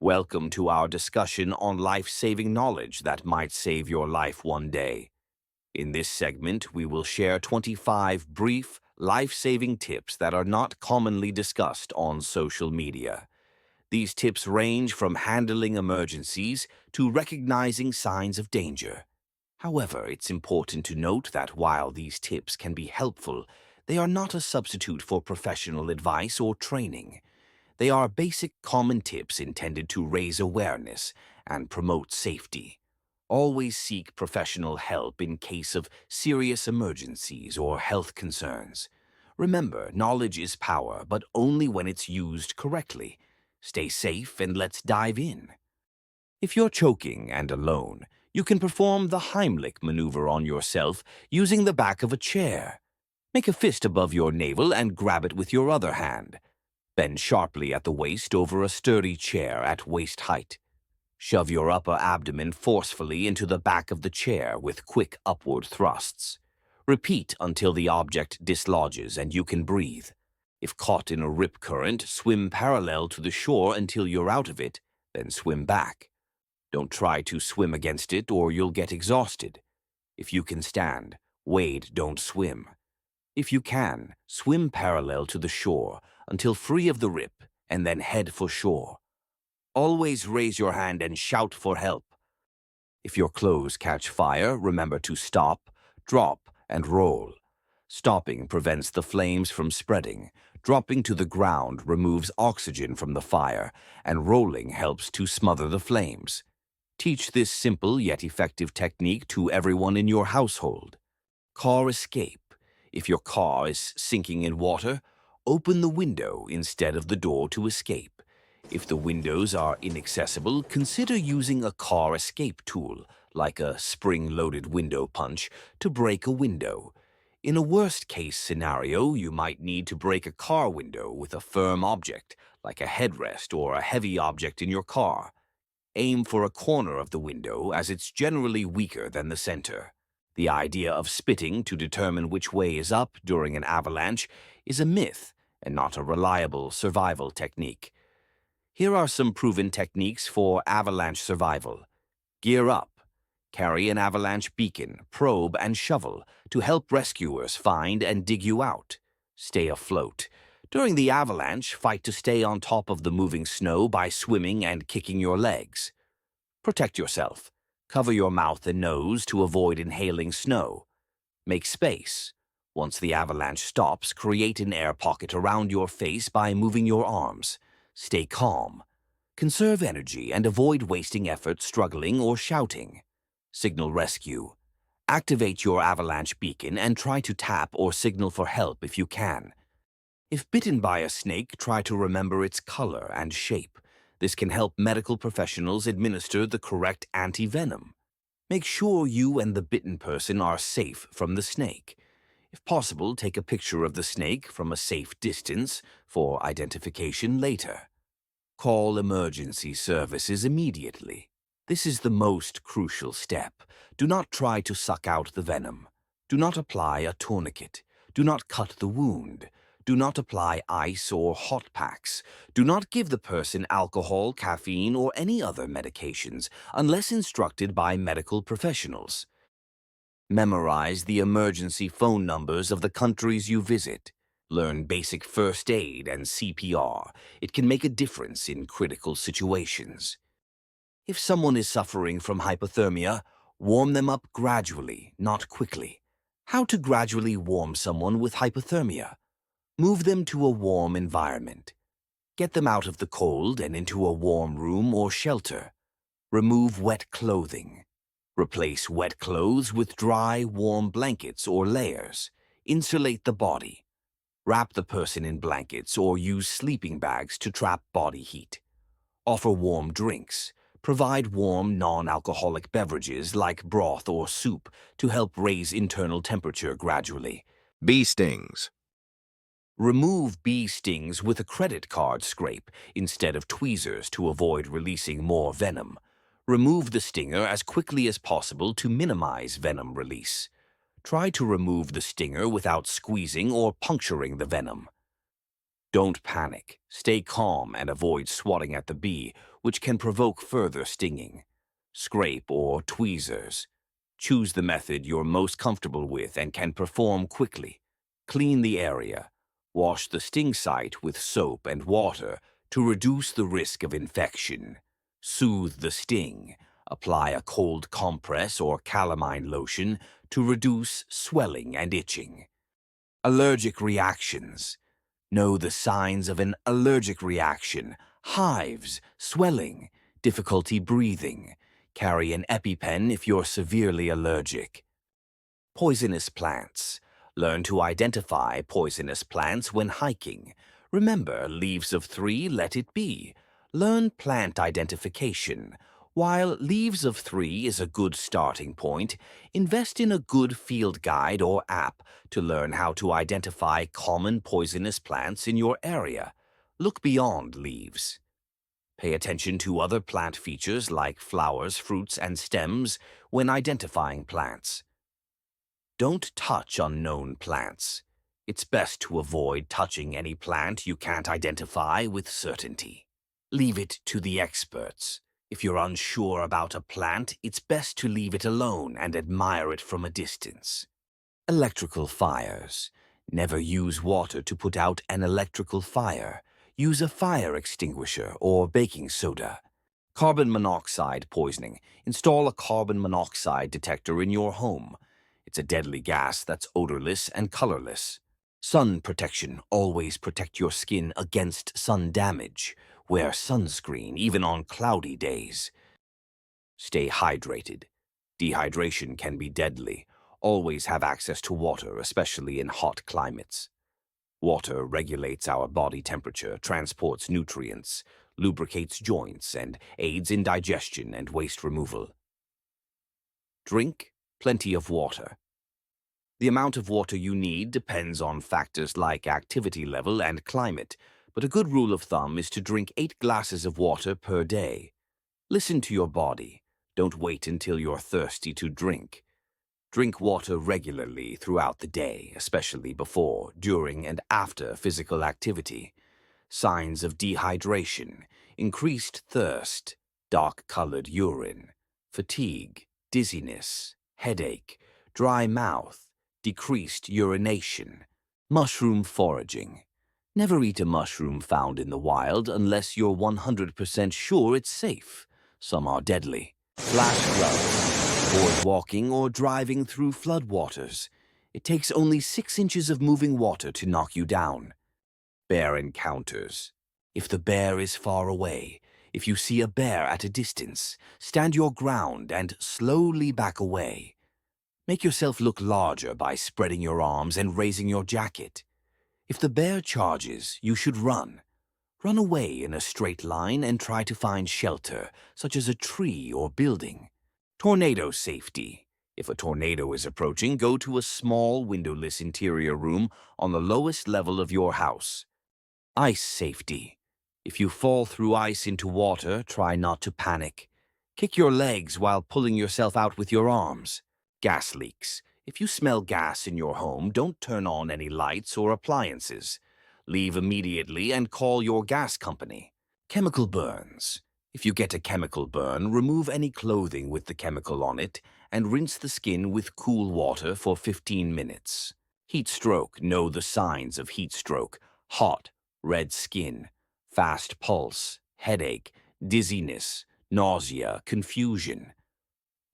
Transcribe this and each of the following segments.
Welcome to our discussion on life-saving knowledge that might save your life one day. In this segment, we will share 25 brief, life-saving tips that are not commonly discussed on social media. These tips range from handling emergencies to recognizing signs of danger. However, it's important to note that while these tips can be helpful, they are not a substitute for professional advice or training. They are basic common tips intended to raise awareness and promote safety. Always seek professional help in case of serious emergencies or health concerns. Remember, knowledge is power, but only when it's used correctly. Stay safe and let's dive in. If you're choking and alone, you can perform the Heimlich maneuver on yourself using the back of a chair. Make a fist above your navel and grab it with your other hand. Bend sharply at the waist over a sturdy chair at waist height. Shove your upper abdomen forcefully into the back of the chair with quick upward thrusts. Repeat until the object dislodges and you can breathe. If caught in a rip current, swim parallel to the shore until you're out of it, then swim back. Don't try to swim against it or you'll get exhausted. If you can stand, wade, don't swim. If you can, swim parallel to the shore until free of the rip and then head for shore. Always raise your hand and shout for help. If your clothes catch fire, remember to stop, drop, and roll. Stopping prevents the flames from spreading. Dropping to the ground removes oxygen from the fire, and rolling helps to smother the flames. Teach this simple yet effective technique to everyone in your household. Car escape. If your car is sinking in water, open the window instead of the door to escape. If the windows are inaccessible, consider using a car escape tool, like a spring-loaded window punch, to break a window. In a worst-case scenario, you might need to break a car window with a firm object, like a headrest or a heavy object in your car. Aim for a corner of the window, as it's generally weaker than the center. The idea of spitting to determine which way is up during an avalanche is a myth and not a reliable survival technique. Here are some proven techniques for avalanche survival. Gear up. Carry an avalanche beacon, probe, and shovel to help rescuers find and dig you out. Stay afloat. During the avalanche, fight to stay on top of the moving snow by swimming and kicking your legs. Protect yourself. Cover your mouth and nose to avoid inhaling snow. Make space. Once the avalanche stops, create an air pocket around your face by moving your arms. Stay calm. Conserve energy and avoid wasting effort struggling or shouting. Signal rescue. Activate your avalanche beacon and try to tap or signal for help if you can. If bitten by a snake, try to remember its color and shape. This can help medical professionals administer the correct anti-venom. Make sure you and the bitten person are safe from the snake. If possible, take a picture of the snake from a safe distance for identification later. Call emergency services immediately. This is the most crucial step. Do not try to suck out the venom. Do not apply a tourniquet. Do not cut the wound. Do not apply ice or hot packs. Do not give the person alcohol, caffeine, or any other medications unless instructed by medical professionals. Memorize the emergency phone numbers of the countries you visit. Learn basic first aid and CPR. It can make a difference in critical situations. If someone is suffering from hypothermia, warm them up gradually, not quickly. How to gradually warm someone with hypothermia? Move them to a warm environment. Get them out of the cold and into a warm room or shelter. Remove wet clothing. Replace wet clothes with dry, warm blankets or layers. Insulate the body. Wrap the person in blankets or use sleeping bags to trap body heat. Offer warm drinks. Provide warm, non-alcoholic beverages like broth or soup to help raise internal temperature gradually. Bee stings. Remove bee stings with a credit card scrape instead of tweezers to avoid releasing more venom. Remove the stinger as quickly as possible to minimize venom release. Try to remove the stinger without squeezing or puncturing the venom. Don't panic. Stay calm and avoid swatting at the bee, which can provoke further stinging. Scrape or tweezers. Choose the method you're most comfortable with and can perform quickly. Clean the area. Wash the sting site with soap and water to reduce the risk of infection. Soothe the sting. Apply a cold compress or calamine lotion to reduce swelling and itching. Allergic reactions. Know the signs of an allergic reaction: hives, swelling, difficulty breathing. Carry an EpiPen if you're severely allergic. Poisonous plants. Learn to identify poisonous plants when hiking. Remember, leaves of 3, let it be. Learn plant identification. While Leaves of 3 is a good starting point, invest in a good field guide or app to learn how to identify common poisonous plants in your area. Look beyond leaves. Pay attention to other plant features like flowers, fruits, and stems when identifying plants. Don't touch unknown plants. It's best to avoid touching any plant you can't identify with certainty. Leave it to the experts. If you're unsure about a plant, it's best to leave it alone and admire it from a distance. Electrical fires. Never use water to put out an electrical fire. Use a fire extinguisher or baking soda. Carbon monoxide poisoning. Install a carbon monoxide detector in your home. It's a deadly gas that's odorless and colorless. Sun protection. Always protect your skin against sun damage. Wear sunscreen even on cloudy days. Stay hydrated. Dehydration can be deadly. Always have access to water, especially in hot climates. Water regulates our body temperature, transports nutrients, lubricates joints, and aids in digestion and waste removal. Drink plenty of water. The amount of water you need depends on factors like activity level and climate, but a good rule of thumb is to drink 8 glasses of water per day. Listen to your body. Don't wait until you're thirsty to drink. Drink water regularly throughout the day, especially before, during, and after physical activity. Signs of dehydration: increased thirst, dark-colored urine, fatigue, dizziness, headache, dry mouth, decreased urination. Mushroom foraging. Never eat a mushroom found in the wild unless you're 100% sure it's safe. Some are deadly. Flash floods. Avoid walking or driving through floodwaters. It takes only 6 inches of moving water to knock you down. Bear encounters. If the bear is far away, if you see a bear at a distance, stand your ground and slowly back away. Make yourself look larger by spreading your arms and raising your jacket. If the bear charges, you should run. Run away in a straight line and try to find shelter, such as a tree or building. Tornado safety. If a tornado is approaching, go to a small, windowless interior room on the lowest level of your house. Ice safety. If you fall through ice into water, try not to panic. Kick your legs while pulling yourself out with your arms. Gas leaks. If you smell gas in your home, don't turn on any lights or appliances. Leave immediately and call your gas company. Chemical burns. If you get a chemical burn, remove any clothing with the chemical on it and rinse the skin with cool water for 15 minutes. Heat stroke. Know the signs of heat stroke: hot, red skin, fast pulse, headache, dizziness, nausea, confusion.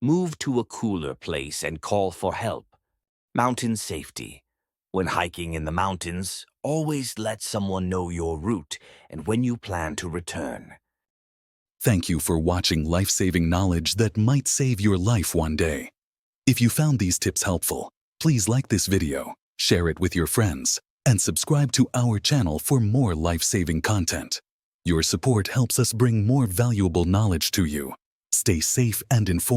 Move to a cooler place and call for help. Mountain safety. When hiking in the mountains, always let someone know your route and when you plan to return. Thank you for watching life-saving knowledge that might save your life one day. If you found these tips helpful, please like this video, share it with your friends, and subscribe to our channel for more life-saving content. Your support helps us bring more valuable knowledge to you. Stay safe and informed.